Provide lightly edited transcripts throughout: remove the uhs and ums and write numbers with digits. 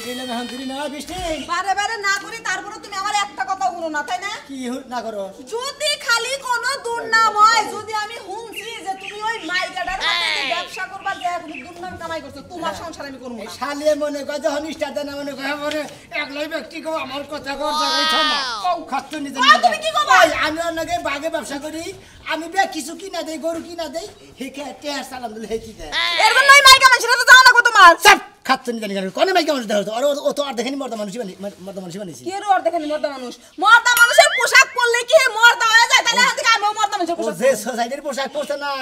গেলাম এখন তুই না বৃষ্টি বারে বারে না করি তারপরে তুমি আমার একটা কথা শুনো না তাই না কি না করো যদি খালি কোনো দুর্নাম হয় যদি আমি শুনছি যে তুমি ওই মাইকাটার হাতে ব্যবসা করবা যে তুমি দুর্নাম কামাই করছো তোমার সংসার আমি করব না শালিয়ে মনে কয় যখন স্টার্ট না মনে কয় মনে একলাই ব্যক্তি কো আমার কথা কর জায়গায় থামা খাচ্ছ নিতে তুমি কি করবা আমি অন্যকে বাগে ব্যবসা করি আমি বে কিছু কিনা দেই গরু কিনা দেই হেকে টেয়ার সালাম দিলে হেকি দেয় এর জন্য ওই মাইকা মানুষরা তো জানা না কো তোমার সব খাচ্ছ নিতে কেন কোন মাইকা মানুষ দাও আর ও তো আর দেখেনি মর্দা মানুষই বানিয়েছি কি এর দেখেন মর্দা মানুষের পোশাক পরলে কি মর্দা হয়ে যায় তাহলে আজকে আমি মর্দা মানুষের পোশাক যে সোসাইটির পোশাক পরছে না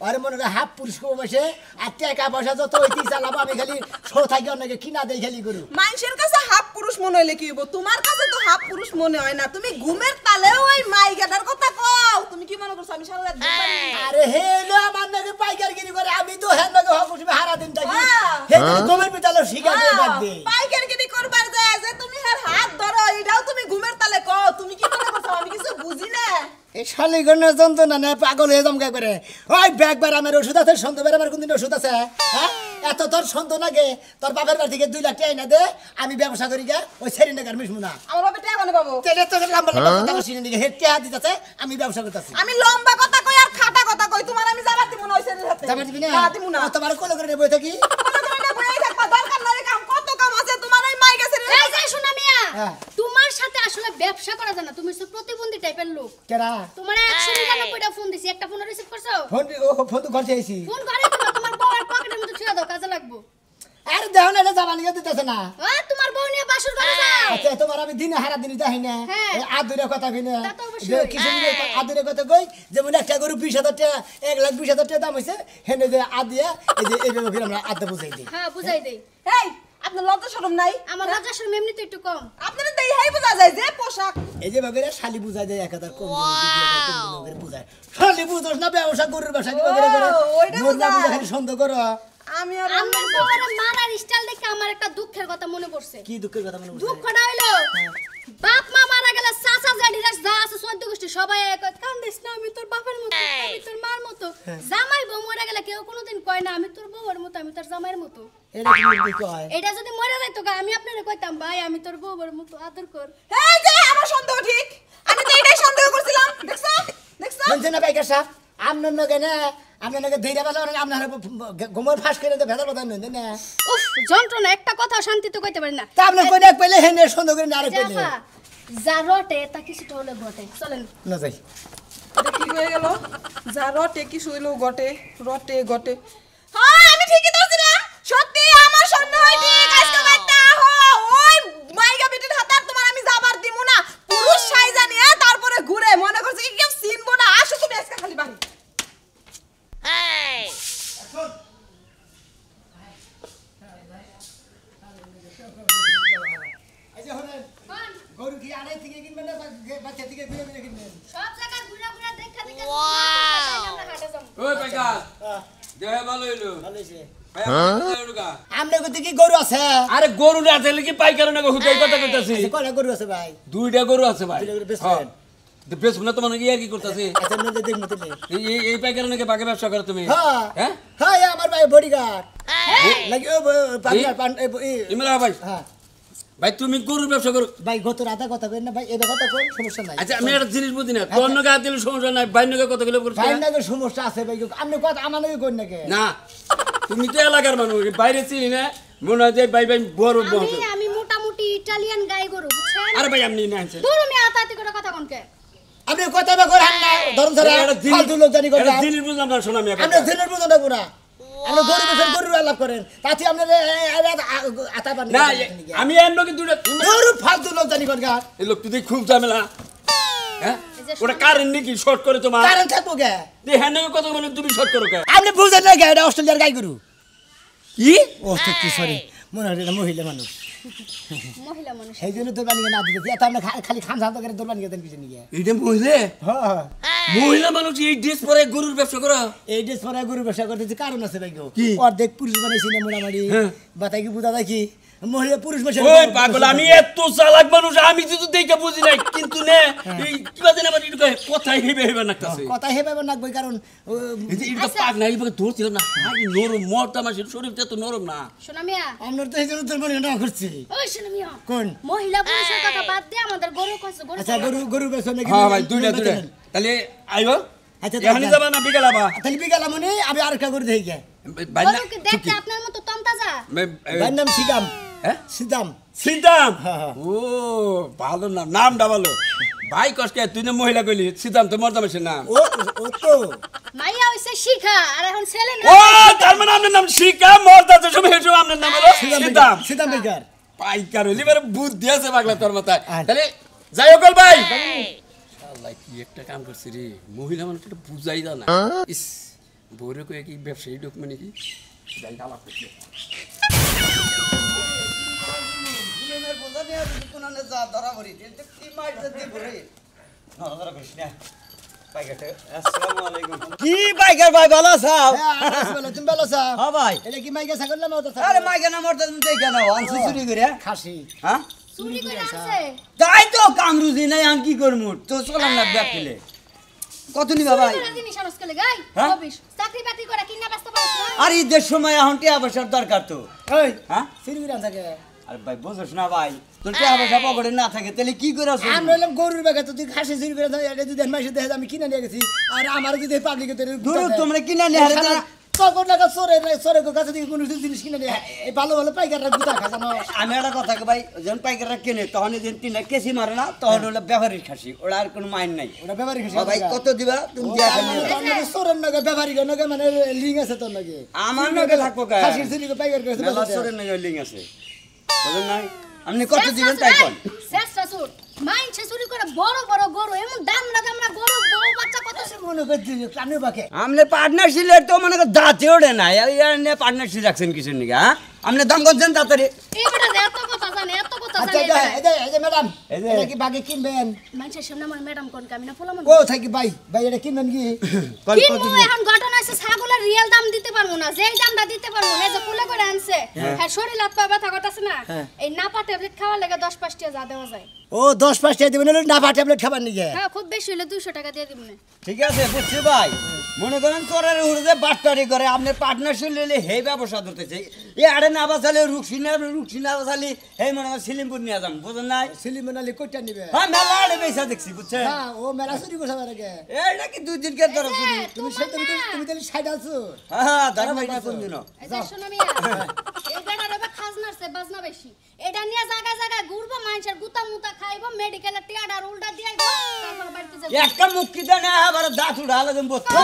আর মনে হয় হাফ পুরুষ কো বসে আর টাকা পয়সা যত ওইটি চালাবো আমি খালি শো থাকি অনেকে কিনা দেই খালি গরু মানুষের কাছে হাফ পুরুষ মনে হইলে কি হইব তোমার কাছে তো হাফ পুরুষ মনে হয় না তুমি ঘুমের তালে ওই মাইকাটার কথা কও তুমি কি মনে করছো আমি সারা রাত ঘুম পারি আরে হেলো আমার নাকি পাইকারগিরি করে আমি তো হেন নাকি হকুসবে হারা দিন থাকি হেন ঘুমের পিতালে শিখা দিয়ে বাদ দে পাইকারগিরি করবার যায় যে তুমি এর হাত ধরো এটাও তুমি ঘুমের তালে কও তুমি কি মনে করছো আমি কিছু বুঝি না এই শালি গণের যন্ত্রণা না পাগল হয়ে জমকা করে ওই ব্যাগবার আমার ওষুধ আছে সন্ধ্যেবার আমার কোনদিন ওষুধ আছে হ্যাঁ এত তোর সন্দেহ নাগে তোর বাবার বাড়ি থেকে 2 লাখ টাকা এনে দে আমি ব্যবসা করি গা ওই সেরি নাগার মিশমু না আমার বাবা টাকা কোনে পাবো তেলে তো লম্বা লম্বা কথা বসিনি দিকে হেড টাকা দিতেছে আমি ব্যবসা করতেছি আমি লম্বা কথা কই আর খাটা কথা কই তোমার আমি যাবার দিব না ওই সেরির হাতে যাবার দিবি না যাবার দিব না তোমার কোলে করে বই থাকি দরকার নাই কাম কত কাম আছে তোমার ওই মাইকা সেরির এই যে শোনা মিয়া তোমার সাথে আসলে ব্যবসা করা যায় না তুমি সব প্রতিবন্ধী টাইপের লোক কেডা তোমার 199টা ফোন দিছি একটা ফোন রিসিভ করছো ফোন তো করতে আইছি ফোন করে তোমার বউয়ের পকেটের মধ্যে ছুঁয়ে দাও কাজে লাগবো আরে দেখো না এটা জামানি দিতেছে না তোমার বউ নিয়ে বাসর করে যাও আচ্ছা তোমার আমি দিনে হারা দিন যাই না আদুরে কথা কইনা তা তো অবশ্যই। কিছু আদুরে কথা কই যেমন একটা গরু 20,000 টাকা 1,20,000 টাকা দাম হইছে হেনে যে আদিয়া এই যে এইভাবে ফির আমরা আদা বুঝাই দিই হ্যাঁ বুঝাই দেই এই আপনার লজ্জা শরম নাই আমার লজ্জা শরম এমনি তো একটু কম আপনারা দেই হাই বুঝা যায় যে পোশাক এই যে বাগেরে শালি বুঝাই দেয় একাদার কম করে বুঝায় শালি বুঝছ না ব্যবসা গরুর ব্যবসা কি বাগেরে করে ওইটা মোর না বুঝায়। বুঝা খালি সন্দেহ করো আমি আর আমার বউয়ের মারার স্টাইল দেখে আমার একটা দুঃখের কথা মনে পড়ছে কি দুঃখের কথা মনে পড়ছে দুঃখটা হইলো বাপ মা মারা গেলে চাচা জাডিরা যা আছে 14 গোষ্ঠী সবাই কয় কান্দিস না আমি তোর বাপের মতো আমি তোর মার মতো জামাই বউ মরে গেলে কেউ কোনোদিন কয় না আমি তোর বউয়ের মতো আমি তোর জামাইয়ের মতো এটা কি কয় এটা যদি মরে যাইতো আমি আপনারে কইতাম ভাই আমি তোর বউয়ের মতো আদর কর এই যে আমার সন্দেহ ঠিক আমি তো এটাই সন্দেহ করছিলাম দেখছো দেখছো শুনছেন না বাইকার সাহেব আপনার নগে না আপনার নগে ধৈর্য বাজা আপনার গোমর ফাঁস করে দে ভেদার কথা নয় না উফ যন্ত্রণা একটা কথা শান্তিতে কইতে পারি না তা আপনি কই না পেলে হেনে সন্দেহ করে না আরে পেলে জাফা যা রটে তা কিছুটা হলে ঘটে চলেন না যাই এটা কি হয়ে গেল যা রটে কি শুইলো গটে রটে গটে হ্যাঁ আমি ঠিকই ধরছিলাম সত্যি আমার সন্দেহ হয় ঠিক আজকে বাচ্চা হো ওই মাইগা বিটির হাতে আর তোমার আমি যাবার দিমু না পুরুষ সাইজা নিয়ে তারপরে ঘুরে মনে করছে কি কেউ চিনবো না আসো তুমি আজকে খালি বাড়ি এই যে হলেন গরু কি আড়াই থেকে কিনবেন না বাচ্চা থেকে ঘুরে ঘুরে কিনবেন সব জায়গা ঘুরা ঘুরা দেখা দেখা আমরা হাঁটে যাব ওই পাইকা দেহে ভালো হইলো ভালো হইছে আমরা আপনার কি গরু আছে আরে গরু না আছে কি পাইকার না হুদাই কথা কইতাছি কয়টা গরু আছে ভাই 2টা গরু আছে ভাই দুইটা গরু বেচবেন? তো বেশ না তো মানে কি আর কি করতাছি আচ্ছা নদী দেখমু তুলে এই পাইকার নাকি বাগে ব্যবসা করো তুমি হ্যাঁ হ্যাঁ হ্যাঁ এ আমার ভাই বডিগার্ড লাগি ও পান ইমরা ভাই হ্যাঁ ভাই তুমি গরু ব্যবসা করো ভাই গত রাতে কথা কই না ভাই এটা কথা কোন সমস্যা নাই আচ্ছা আমি একটা জিনিস বুঝি না তোর নাকি হাত দিলে সমস্যা নাই ভাই নাকি কত কিলো করছিস ভাই নাকি সমস্যা আছে ভাই আপনি কথা আমার নাকি কোন নাকি না তুমি তো এলাকার মানুষ বাইরে চিনি না মনে হয় যে ভাই ভাই বড় বহুত আমি মোটামুটি ইটালিয়ান গাই গরু বুঝছেন আরে ভাই আপনি না আনছে দূর আমি আতাতি করে কথা কোনকে আপনি কথা বা করেন না ধরুন ধরে ফালতু লোক জানি করে একটা জিনিস বুঝলাম না শোনা আমি আপনি দিনের বুঝন না পুরা আপনি গরু বেচেন গরু আলাপ করেন তাতে আপনি আতা পান না আমি এর নাকি দুটো গরু ফালতু লোক জানি করে এই লোক তুই খুব ঝামেলা হ্যাঁ ওটা কারেন্ট নাকি শর্ট করে তোমার কারণ থাকবো কে তুই হ্যাঁ নাকি কত বলে তুমি শর্ট করো কে আপনি বুঝেন না কে এটা অস্ট্রেলিয়ার গাই গরু কি ও তো কি সরি মনে হয় এটা মহিলা মানুষ মহিলা মানুষ সেই জন্য দোরবানি না দিতে এত আপনি খালি খান খান করে দোরবানি দেন পিছনে গিয়ে এটা বুঝলে হ্যাঁ মহিলা মানুষ এই ড্রেস পরে গরুর ব্যবসা করা এই ড্রেস পরে গরু ব্যবসা করতেছে কারণ আছে ভাই কি? অর্ধেক পুরুষ বানাইছি না মোটামুটি হ্যাঁ। বাতাই কি বুঝা দেখি মহিলা পুরুষ বসে ওই পাগল আমি এত চালাক মানুষ আমি তো দেখে বুঝি নাই কিন্তু নে এই কিবা জানি আমার একটু কথাই হেবে হেবে নাকতাছে কথা হেবে নাকবো কারণ এটা পাক নাই এবার ধরছিলাম না হাই নরম মরতা মাসের শরীরটা তো নরম না শোনা মিয়া আমরা তো এই জন্য তোর মনে না করছি ওই শোনা মিয়া কোন মহিলা পুরুষের কথা বাদ দিয়ে আমাদের গরু কইছে গরু আচ্ছা গরু বেচো নাকি হ্যাঁ ভাই দুইটা তাহলে আইবো আচ্ছা, এখানে যাবা না বিকেল আবা তাহলে বিকাল মনে আমি আর একটা করে দেই গে গরু কি দেখতে আপনার মতো তমতাজা ভাই নাম সিদাম হ্যাঁ সিদাম সিদ্ধাম হ্যাঁ। ও ভালো নাম নামটা ভালো ভাই কষ্টে তুই না মহিলা কইলি সিদ্ধাম তো মরদা মাসের নাম ও তো মাইয়া হইছে শিখা আর এখন ছেলে না ও তার মানে আপনার নাম শিকা মরদা তো সব হেসো আপনার নাম হলো সিদ্ধাম সিদাম বেকার পাইকার হইলি এবারে বুদ্ধি আছে পাগলা তোর মাথায় আয়। তাহলে যাই হোক ভাই আল্লাহ কি একটা কাম করছি রে মহিলা মানুষ এটা বুঝাই দা না ইস বউরে কয়ে কি ব্যবসায়ী ঢুক মানে কি যাই আলাপ করছি কি বাইকার ভাই ভালো আছাও তুমি ভালো আছো হ্যাঁ ভাই এটা কি মাইকে ছাগল না মতো আরে মাইকে না মরতে তুমি দেখে নাও আনছি চুরি করে খাসি হ্যাঁ চুরি করে আনছে তাই তো কামরুজি নাই আন কি করমু তো চলাম না ব্যাকলে কত নিবা ভাই চুরি করে জিনিস আনছ কলে গাই হ্যাঁ? অবিশ চাকরি বাকরি করে কিনা ব্যস্ত পারছ না আর ঈদের সময় এখন টিয়া পয়সার দরকার তো ওই হ্যাঁ সিরি বিরান থাকে আরে ভাই বুঝছ না ভাই তোর টিয়া পয়সা পকেটে না থাকে তাহলে কি করে আসো আমরা হলাম গরুর বাগে তো তুই খাসি চুরি করে দাও এটা যদি মাসে দেখে আমি কিনে নিয়ে গেছি আর আমার যদি পাবলিকে তোর দূর তোমরা কিনা নিয়ে হারে না তখন টাকা সরে কাছে থেকে কোনো জিনিস কিনে নিয়ে এই ভালো ভালো পাইকাররা গুতা খায় জানো আমি একটা কথা কই ভাই যখন পাইকাররা কেনে তখন যেন তিনটা কেসি মারে না তখন হলো ব্যবহারিক খাসি ওরা আর কোনো মাইন নাই ওটা ব্যাপারী খাসি ও ভাই কত দিবা তুমি দিয়া খালি সরের নগে ব্যাপারী নগে মানে লিঙ্ক আছে তোর নগে আমার নগে থাকবো কা খাসির চুরি করে পাইকার করেছে মেলা সরে নাই লিং আছে বুঝেন নাই আপনি কত দিবেন তাই কোন শেষ শাশুর মাইনছে চুরি করে বড় বড় গরু এমন দামড়া গরু বউ বাচ্চা কত সে মনে করছি কানে বাকে আমনে পার্টনারশিপের তো মনে কর দাঁতে ওঠে না ইয়ার নে পার্টনারশিপ রাখছেন কিছু নাকি হ্যাঁ আপনি দাম করছেন তাড়াতাড়ি এই বেটা যে এত কথা জানে এত কথা আচ্ছা জানে এই যে ম্যাডাম এই যে- এটা কি বাগে কিনবেন মাইনছে সামনে আমার ম্যাডাম কোন কামিনা পোলামন ও থাকি ভাই এটা কিনবেন কি কি মু এখন ঘটনা আছে ছাগলের রিয়েল দাম দিতে পারবো না যেই দামটা দিতে পারবো না যে কুলে করে আনছে হ্যাঁ শরীর হাত পা ব্যথা করতেছে না এই নাপা ট্যাবলেট খাওয়ার লাগে 10-5 টাকা যা দেওয়া যায় ও 10-5 টাকা দিবেন না বা ট্যাবলেট খাবার নিয়ে হ্যাঁ খুব বেশি হলে 200 টাকা দিয়ে দিবনে ঠিক আছে বুঝছি ভাই মনে করেন তোরের উড়ে বাট্টারি করে আপনি পার্টনারশিপ নিলে হে ব্যবসা ধরতেছে এ আড়ে না বাসালে রুকসিনা বাসালি হে মনে হয় সিলিমপুর নিয়ে যাম বুঝেন নাই সিলিমন আলী কইটা নিবে হ্যাঁ মেলা আড়ে পয়সা দেখছি বুঝছেন হ্যাঁ ও মেলা চুরি করছে আগে এইটা কি 2 দিন কে ধরো চুরি তুমি তাহলে সাইড আছো হ্যাঁ ধরা ভাই না কোন দিন এই যে শোনো মিয়া এই বেটা রবে খাজনার সে বাজনা বেশি এটা নিয়ে জায়গা জায়গা ঘুরবো মানুষের গুতা মুতা খাইবো মেডিকেলের টিয়াটা আর উল্টা দিয়ে আইবো তারপর বাড়িতে যাবো একটা মুক্তি দেন আবার দাঁত উড়ালে দেন বসতে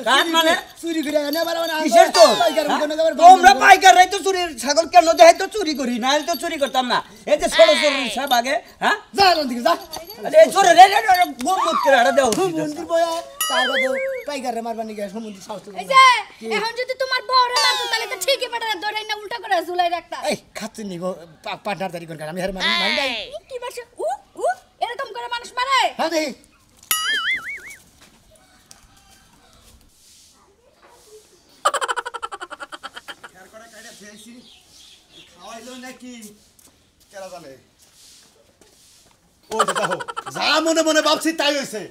কান মানে চুরি করে এনে বারে মানে কিসের তো তোমরা পাইকাররাই তো চুরি ছাগল কেন দেখাই তো চুরি করি না তো চুরি করতাম না এই যে ছোট ছোট সব আগে হ্যাঁ যা দিকে যা আরে এই চোরে রে গোম মুত করে আড়া দেও মন্দির বয়া তারপর পাইকারে মারবানি গে সমুদ্র সাহস এই যে এখন যদি তোমার বউরে মারতো তাহলে তো ঠিকই বেটা ধরে না উল্টা করে ঝুলাই রাখতা এই খাচ্ছি নি গো পার্টনার তারি করে আমি হার মারি নাই কি বাসে উ এরকম করে মানুষ মারে হ্যাঁ দেখি খাওয়াইলো নাকি কেরা জানে ও দেখো যা মনে মনে ভাবছি তাই হইছে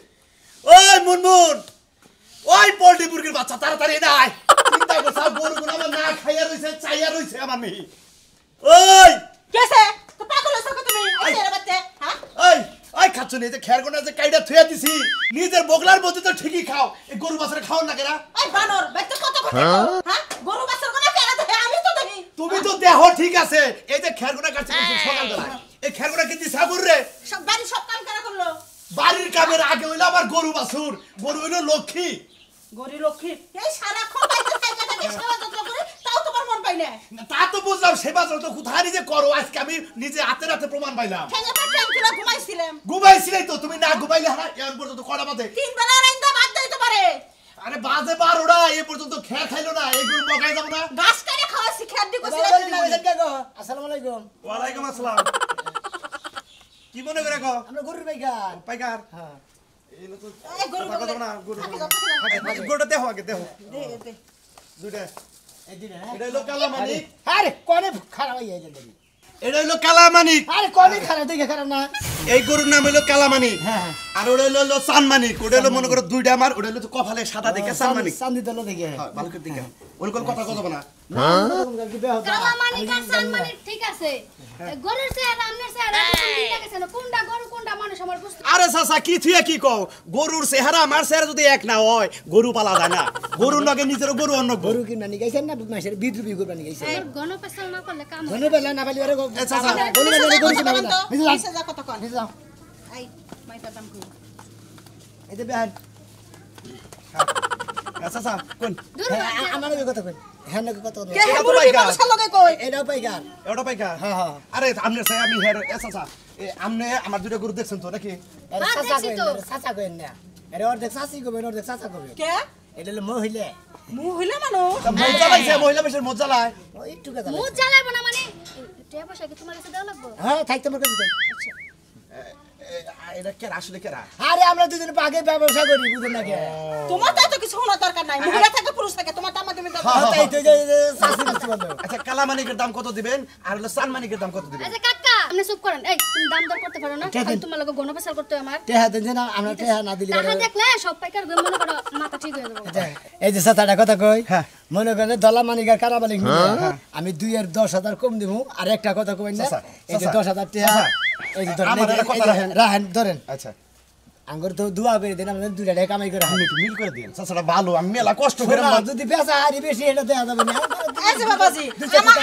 ওই মুনমুন ওই পোল্ট্রি মুরগির বাচ্চা তাড়াতাড়ি নাই চিন্তা করছ গরু গুলো আমার না খাইয়া রইছে চাইয়া রইছে আমার মেয়ে ওই কেসে তো পাগল হইছো কত তুমি এই ছেলে বাচ্চা হ্যাঁ ওই ওই খাচ্ছ নি যে খের কোনা যে কাইডা থুয়া দিছি নিজের বগলার মধ্যে তো ঠিকই খাও এই গরু বাছরে খাও না কেরা এই বানর বাচ্চা কত কথা হ্যাঁ গরু বাছর কোনা কেন দেখে আমি তো দেখি তুমি তো দেহ ঠিক আছে এই যে খের কোনা কাটছে সকালবেলা এই খের কোনা কি দিছা রে সব বাড়ি সব কাম করা করলো বাড়ির কামের আগে হইলো আমার গরু বাছুর গরু হইলো লক্ষ্মী গরি লক্ষ্মী এই সারা বাইতে খাইতে থাকে সেবা যত্ন করে তাও তোমার মন পাই না তা তো বুঝলাম সেবা যত কোথায় নিজে করো আজকে আমি নিজে হাতে রাতে প্রমাণ পাইলাম খেয়ে পর টাইম তুলা ঘুমাইছিলাম ঘুমাইছিলাই তো তুমি না ঘুমাইলে হারা এখন পর্যন্ত কটা বাজে 3 বেলা রাইন্দা ভাত দিতে পারে আরে বাজে 12টা এ পর্যন্ত খেয়ে খাইলো না এই গরু মগাই যাবো না ঘাস কাটে খাওয়া শিখার দি কইছিল আসসালামু আলাইকুম ওয়ালাইকুম আসসালাম কি মনে করে কো আমরা গরুর পাইকার পাইকার হ্যাঁ এই গরু কথা বলে। না গরু থাকি যাও, থাকি যাও। গরুটা দেখো আগে দেখো দে, দে। দুইটা এই দিনে এটা হলো কালামানিক আরে কোনে খারাপ হয়ে যায় দেখি এটা হলো কালামানিক আরে কোনে খারাপ দেখে খারাপ না এই গরুর নাম হলো কালামানিক হ্যাঁ আর ওটা হলো সানমানিক ওটা হলো মনে করো দুইটা আমার ওটা হলো কপালে সাদা দেখে সানমানিক চান্দি দল দেখে হ্যাঁ ভালো করে দেখে ওর কোন কথা কথা না কালামানিক আর সানমানিক ঠিক আছে গরুর চেহারা আমনের চেহারা দুইটা গেছে না কোনটা গরু কোনটা মানুষ আমার বুঝতে আরে চাচা কি থুয়া কি কও গরুর চেহারা আমার চেহারা যদি এক না হয় গরু পালা যায় না গরুর লগে নিজের গরু অন্য গরু গরু কিনা নি গাইছেন না মাসের বিদ্রুপি করবা নি গাইছেন গণপেশাল না করলে কাম ধনে বেলা না পালি আরে চাচা বলি না গরু কিনা না নিচে যা কত কন। নিয়ে যাও এই, মাইটার দাম কই? এই যে বেহান চাচা কোন দূর আমার কথা কই হ্যাঁ না কথা কে এটা তো মুরব্বি পাইকা। মানুষের লগে কই? এটাও পাইকার ওটা পাইকা হ্যাঁ হ্যাঁ আরে আমনে চাই আমি হের চাচা আমনে আমার দুটো গরু দেখছেন তো নাকি আরে হ্যাঁ, চাচা দেখছি কই তো। চাচা কই না আরে অর্ধেক চাচি কই অর্ধেক চাচা কই কে? এটা হলো মহিলা মুহ হইলা মানুষ। মজা লাগছে মহিলা বেশের মজা লাগ ওই একটু কথা মুখ জ্বালাইবো না মানে টিয়া পয়সা কি তোমার কাছে দেওয়া লাগবো হ্যাঁ থাকতে আমার কাছে থাক। এটা কেরা আসলে কেরা আরে আমরা দুজন আগে ব্যবসা করি বুঝুন না কে তোমার তাই তো কিছু শোনার দরকার নাই। মহিলা থাকে পুরুষ থাকে তোমার দাম দিবেন তো। হ্যাঁ, তাই তো যে চাচি বুঝতে পারলো আচ্ছা কালামানিকের দাম কত দিবেন আর হলো সানমানিকের দাম কত দিবেন আচ্ছা কাকা আপনি চুপ করেন এই তুমি দাম দর করতে পারো না কে খালি দিন? তোমার লগে গণপেশাল করতে হয় আমার টেহা দেন যে না আমরা টেহা না দিলি টাকা দেখলে সব পাইকার গো মনে করো মাথা ঠিক হয়ে যাবে এই যে সাতাটা কথা কই হ্যাঁ। মনে করেন দলা মানিকার কারাবালিক মিলে আমি 2-10,000 কম দিব আর একটা কথা কই না চাচা, এই যে চাচা, 10,000 টাকা চাচা, এই যে ধরেন আমার এই যে- একটা কথা এই যে রাখেন। রাখেন ধরেন আচ্ছা আঙ্গুর তো দুয়া করে দেন আমরা 2 টাকা কামাই করে আপনি একটু মিল করে দিন চাচাটা ভালো আমি মেলা কষ্ট করে শোনা, যদি বেচা হারি বেশি এটা দেয়া যাবে না এই যে বাবাজি,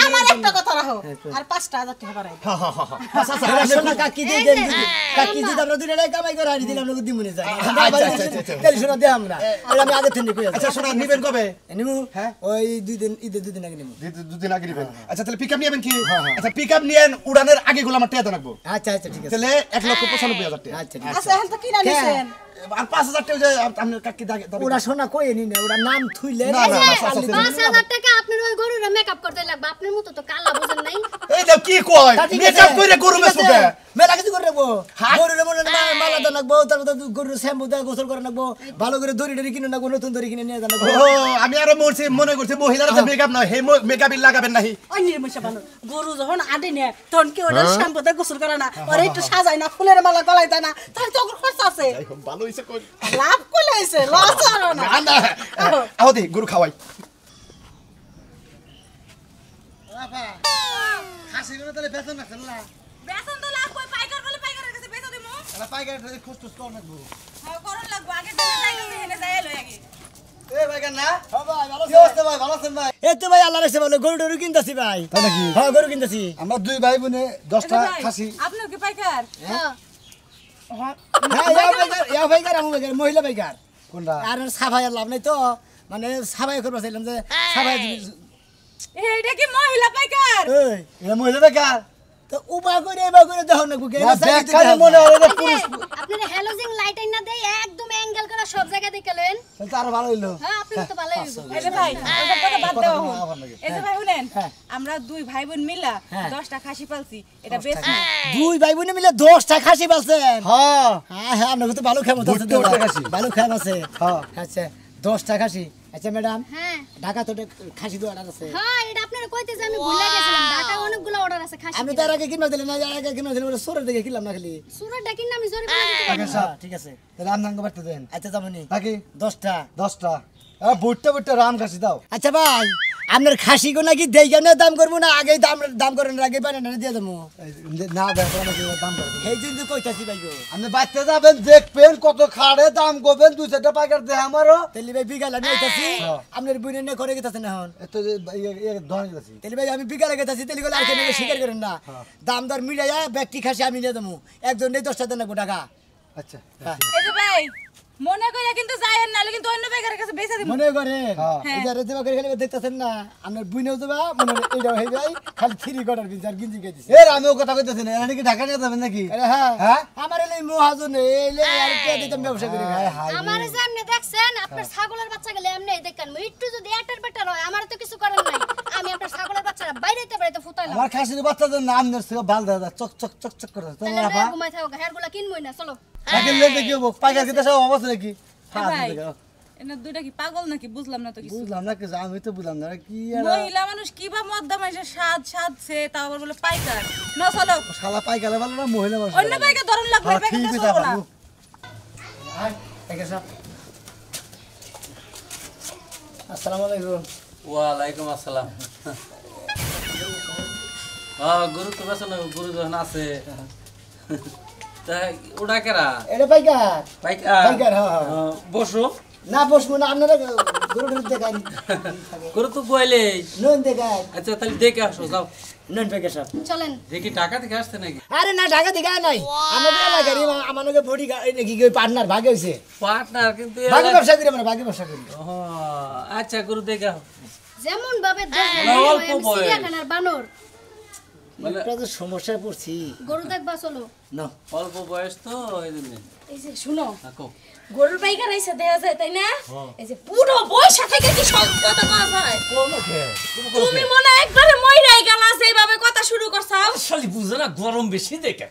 আমার একটা কথা রাখো। আর 5,000 টাকা বাড়াই। হ্যাঁ হ্যাঁ হ্যাঁ হ্যাঁ চাচা এরা শোনা কাকি দিয়ে দেন কাকি দিয়ে আমরা 2 টাকা কামাই করে হারি দিলাম লোক দিমুনে যায় তাহলে শোনা দে আমরা এটা আমি আগে থেকে কই আচ্ছা শোনা নিবেন কবে নিমু হ্যাঁ। ওই 2 দিন ঈদের 2 দিন আগে নিমু দুদিন আগে নিবেন আচ্ছা তাহলে পিকআপ নিবেন কি আচ্ছা পিকআপ নিয়েন উড়ানের আগে গুলো আমার টাকা রাখবো আচ্ছা আচ্ছা ঠিক আছে তাহলে 1,95,000 টাকা আচ্ছা ঠিক আচ্ছা, এখন তো কিনা নিছেন। আর 5,000 টাকা যে আপনার কাকি দাগে ওরা শোনা কই নি না ওরা নাম থুইলে না, না, না, চাচা, 5,000 টাকা আপনার ওই গরুর মেকআপ করতে লাগবে আপনার মতো তো কালা বুঝেন নাই এই দাও কি কয় মেকআপ কইরে গরু মেসুকে মেলা কিছু করে রাখবো গরুর মনে মালা দান রাখবো তারপর গরুর শ্যাম্পু দেওয়া গোসল করে রাখবো ভালো করে দড়ি টড়ি কিনে রাখবো নতুন দড়ি কিনে নিয়ে যান ও আমি আরো মনে করছি মহিলারা তো মেকআপ নয় হে মেকআপই লাগাবেন নাহি ওই নির্মশা বানো। গরু যখন আডে নেয় তখন কি ওরা শ্যাম্পুতে গোসল করে না, ওরা একটু সাজায় না, ফুলের মালা গলায় দেয় না, তাহলে তো ওর খরচ আছে। ভালো হইছে কই লাভ করলে হয়েছে, লস আরো না। না না আও দে গরু খাওয়াই হাসি করে তাহলে বেতন না খেলা বেতন তো লাভ কই, পাইকার বলে পাইকারের কাছে বেচা দিমু। এটা পাইকার খোঁজ টোজ করে রাখবো হ্যাঁ, করন লাগবো, আগে দিলে সাইকেল দিয়ে হেনে যায় লই আগে। এই ভাই না ভাই ভালো আছে ভাই ভালো আছেন ভাই এই তো ভাই আল্লাহ রাখছে ভালো গরু টরু কিনতাছি ভাই তাই নাকি হ্যাঁ গরু কিনতাছি আমরা 2 ভাই বোনে 10টা খাসি আপনিও কি পাইকার? হ্যাঁ হ্যাঁ ইয়া ভাইকার আমি ভাইকার মহিলা ভাইকার কোনটা আর সাফাই লাভ নাই তো মানে সাফাই করবা চাইলাম যে সাফাই এইটা কি মহিলা পাইকার? এই এ মহিলা বেকার তো উবা করে দেখো না কুকে না বেকার মনে হয় এটা পুরুষ আপনারা হ্যালোজিং লাইট আইনা দেই একদম অ্যাঙ্গেল করে সব জায়গায় দেখালেন তাহলে আরো ভালো হইলো হ্যাঁ আপনি তো ভালোই হইবো। এই যে ভাই, ওটা কথা বাদ দাও এখন। আবার লাগে। এই যে ভাই শুনেন, হ্যাঁ। আমরা 2 ভাই বোন মিলা হ্যাঁ। 10টা খাসি পালছি, এটা বেশ না। দুই ভাই বোনে মিলে 10টা খাসি পালছেন হ্যাঁ হ্যাঁ হ্যাঁ আপনাকে তো ভালো ক্ষমতা আছে ভুট্টো উঠে খাসি। ভালো খেম আছে হ্যাঁ। আচ্ছা 10টা খাসি আচ্ছা ম্যাডাম হ্যাঁ ঢাকা তো খাসি তো অর্ডার আছে হ্যাঁ এটা আপনারা কইতে যে আমি ভুলে গেছিলাম ঢাকায় অনেকগুলো অর্ডার আছে খাসি আমি তো আর আগে কিনবা দিলাম না আর আগে কিনবা দিলাম সোরের দিকে কিনলাম না খালি সুরের ডাকিন না আমি জোরে বলে দিতে পারবো। আচ্ছা হ্যাঁ, ঠিক আছে তাহলে আমনাঙ্গ বাড়তে দেন আচ্ছা যাবনি বাকি 10টা 10টা বুটটা রাম খাসি দাও আচ্ছা ভাই আপনার খাসি গো নাকি দেইগা না দাম করবো না আগেই দাম করেন আগে বানানো দিয়ে দেবো না দেখো আমাকে দাম করে এই দিন তো কইতাছি ভাই গো আপনি বাড়তে যাবেন দেখবেন কত খাড়ে দাম করবেন 2-4টা পাইকার দে আমারও তেলি ভাই বিকালে আমি আইতাছি হ্যাঁ। আপনার বুনে না করে গেতাছেন এখন এত ধরে গেছি তেলি ভাই আমি বিকালে গেতাছি তেলি গেলে আর কেন স্বীকার করেন না দাম দর মিলাইয়া ব্যক্তি খাসি আমি নিয়ে দেবো একজন নেই 10টা দেন টাকা আচ্ছা এই যে ভাই, মনে কইরা কিন্তু যায়েন না, কিন্তু অন্য পাইকারের কাছে বেচা দিমু। মনে করেন হ্যাঁ। এই যে রেজমা করে খেলে দেখতেছেন না আপনার বুনেও দেবা মনে এইটাও হয়ে যায় খালি 3 কোয়ার্টার পিস আর গিঞ্জি গেছি এর আমিও কথা কইতেছি না এরা নাকি ঢাকা নিয়ে যাবেন নাকি আরে হ্যাঁ হ্যাঁ? আমার এই মহাজন এইলে আর কে দিতাম ব্যবসা করে খায় আমার যে আপনি দেখছেন আপনার ছাগলের বাচ্চা গেলে এমনি দেখেন একটু যদি এটার বেটার হয় আমার তো কিছু করার নাই আমি আপনার ছাগলের বাচ্চারা বাইরেতে বাইরেতে ফুটাইলাম আমার খাসির বাচ্চাদের নাম নেছে ভাল দাদা চক চক চক চক করে তাহলে তোমরা ঘুমাই থাকো হেয়ারগুলা কিনবই না চলো পাইকারি লেনতে কি হবো পাইকারি খেতে সব অবস্থা নাকি ভাই এনে দুইটা কি পাগল নাকি বুঝলাম না তো কিছু বুঝলাম না কিছু আমি তো বুঝলাম না কি আর মহিলা মানুষ কিবা মদ্দা মাইসে সাজছে তাও আবার বলে পাইকার না চলো শালা পাইকারি ভালো না মহিলা মানুষ অন্য পাইকার ধরন লাগবে হ্যাঁ, পাইকার ঠিক আছে চলবো না আপু। আসসালামু আলাইকুম। ওয়ালাইকুম আসসালাম গুরু তো বেশ না গুরু যখন আছে তা ওটা কেরা এটা পাইকার পাইকার পাইকার, হ্যাঁ। বসো না বসবো না, আপনারা গরু দেখান, গুরু তো বইলে নুন দেখান, আচ্ছা তাহলে দেখে আসো যাও নুন পাইকার সব। চলেন দেখি টাকা থেকে আসছে নাকি আরে না ঢাকা দিঘা নাই, আমাদের এলাকার আমাদের বডি নাকি পার্টনার ভাগে হয়েছে, পার্টনার কিন্তু ভাগে ব্যবসা করি আমরা, ভাগে ব্যবসা করি। ও, আচ্ছা গুরু দেখে আসো যেমন ভাবে অল্প বয়স। চিড়িয়াখানার বানর মানে একটা তো সমস্যায় পড়ছি গরু দেখবা চলো। না। অল্প বয়স তো এই জন্য এই যে শুনো থাকো গরুর পাইকার এসে দেয়া যায় তাই না এই যে পুরো বয়সা থেকে কি সব কথা কওয়া যায় তুমি মনে হয় একবারে মইরাই গেলা সেইভাবে কথা শুরু করছাও শালি বুঝে না গরম বেশি দেখে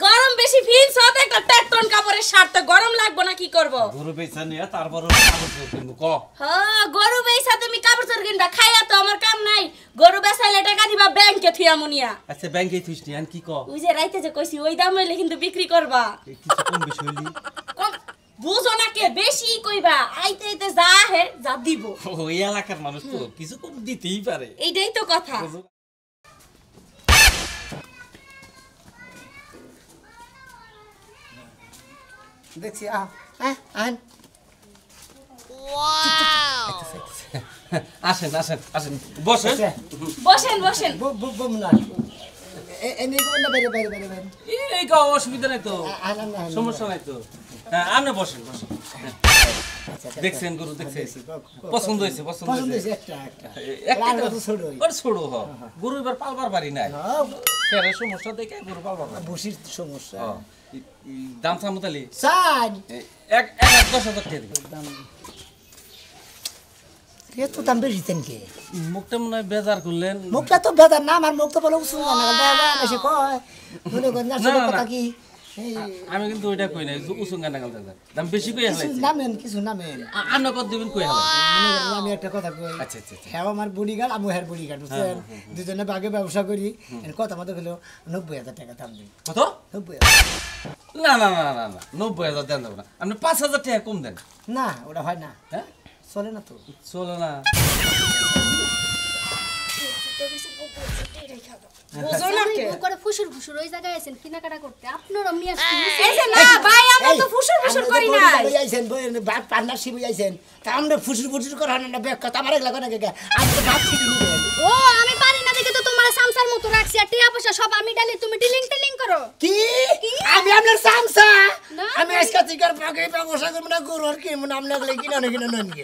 গরম বেশি ফিল সত একটা টেকটন কাপড়ের শার্ট তো গরম লাগবো না কি করব গরু বেচা নিয়ে তারপর কিন্তু ক হ্যাঁ গরু বেচা তুমি কাপড় চোর কিনবা খাইয়া তো আমার কাম নাই গরু বেচাইলে টাকা দিবা ব্যাংকে থিয়া মুনিয়া আচ্ছা ব্যাংকে থুইছি আন কি ক ওই যে রাইতে যে কইছি ওই দাম হইলে কিন্তু বিক্রি করবা কিছু কম বেশি হইলি কম বুঝো না কে বেশি কইবা আইতে আইতে যা হে যা দিব ওই এলাকার মানুষ তো কিছু কম দিতেই পারে এইটাই তো কথা দেখছি আন আসেন আসেন আসেন বসেন বসেন বসেন বম না এনে কোন না বাইরে বাইরে বাইরে বাইরে এই কা অসুবিধা নাই তো আন না সমস্যা নাই তো হ্যাঁ আপনি বসেন বসেন হ্যাঁ। দেখছেন গুরু দেখছেন পছন্দ হয়েছে পছন্দ পছন্দ হয়েছে হয়েছে একটা একটা আর কত ছোট হই। ওর ছোট হ গরু এবার পালবার বাড়ি নাই হ্যাঁ, ফেরে সমস্যা দেখে গরু পালবার বাড়ি বসির সমস্যা দাম সামতালি সাজ এক এক 10,000 টাকা দিবে এত দাম বেশি তেন কে মুখটা মনে হয় বেজার করলেন মুখটা তো বেদার না, আমার মুখ তো বলে উসু না দাদা এসে কয় মনে করেন না না, না, কথা না। কি এই আমি কিন্তু ওইটা কই নাই উসুঙ্গা নাগাল দাম বেশি কই কিছু হালাইছে নামেন কিছু নামেন আপনি কত দিবেন কই হালাই মনে করেন আমি একটা কথা কই আচ্ছা আচ্ছা আচ্ছা। হ্যাঁ আমার বডিগার্ড আমি হেয়ার বডিগার্ড বুঝছেন দুজনে ভাগে ব্যবসা করি এর কথা মতো হলো 90,000 টাকা দাম দিই কত 90,000 না না না না না 90,000 দেন দেব না আপনি 5,000 টাকা কম দেন না ওটা হয় না হ্যাঁ চলে না তো চলো না বুঝো না কে বউ করে ফুসুর ফুসুর ওই জায়গায় আছেন কিনাকাটা করতে আপনারও নিয়ে আসছেন এই যে না ভাই আমরা তো ফুসুর ফুসুর করি না আইছেন বাপ পার্টনারশিপ আইছেন তা আমরা ফুসুর ফুসুর করা না ব্যাগ কথা আমার লাগা না কে আমি তো ভাব ঠিক নিবেন ও আমি পারি না দেখে তো তোমার সামসার মতো রাখছি আর টিয়া পয়সা সব আমি ডালি তুমি ডিলিং টিলিং করো কি আমি আপনার সামসা না, আমি আজকে থেকে ভাগে ব্যবসা করব না গরু আর কি মানে আপনি লাগলে কিনা না কিনা নন কে